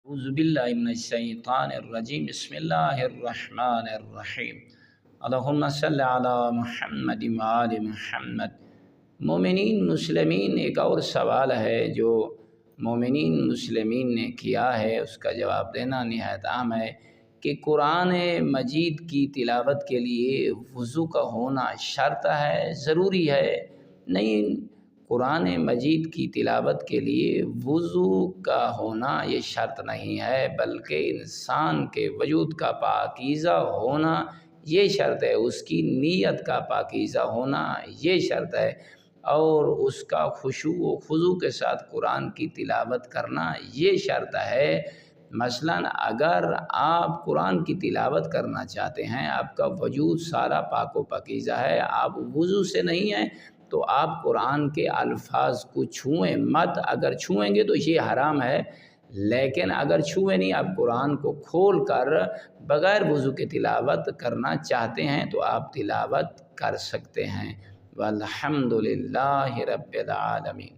اعوذ باللہ من الشیطان الرجیم بسم اللہ الرحمن الرحیم اللہم صلی علی محمد وآل محمد۔ مومنین مسلمین ایک اور سوال ہے جو مومنین مسلمین نے کیا ہے، اس کا جواب دینا نہایت عام ہے کہ قرآن مجید کی تلاوت کے لیے وضو کا ہونا شرط ہے، ضروری ہے۔ نہیں، قرآن مجید کی تلاوت کے لیے وضو کا ہونا یہ شرط نہیں ہے، بلکہ انسان کے وجود کا پاکیزہ ہونا یہ شرط ہے، اس کی نیت کا پاکیزہ ہونا یہ شرط ہے، اور اس کا خشوع و خضوع کے ساتھ قرآن کی تلاوت کرنا یہ شرط ہے۔ مثلا اگر آپ قرآن کی تلاوت کرنا چاہتے ہیں، آپ کا وجود سارا پاک و پاکیزہ ہے، آپ وضو سے نہیں ہیں، تو آپ قرآن کے الفاظ کو چھوئیں مت۔ اگر چھوئیں گے تو یہ حرام ہے، لیکن اگر چھوئیں نہیں، آپ قرآن کو کھول کر بغیر وضو کے تلاوت کرنا چاہتے ہیں تو آپ تلاوت کر سکتے ہیں۔ والحمد للہ رب العالمین۔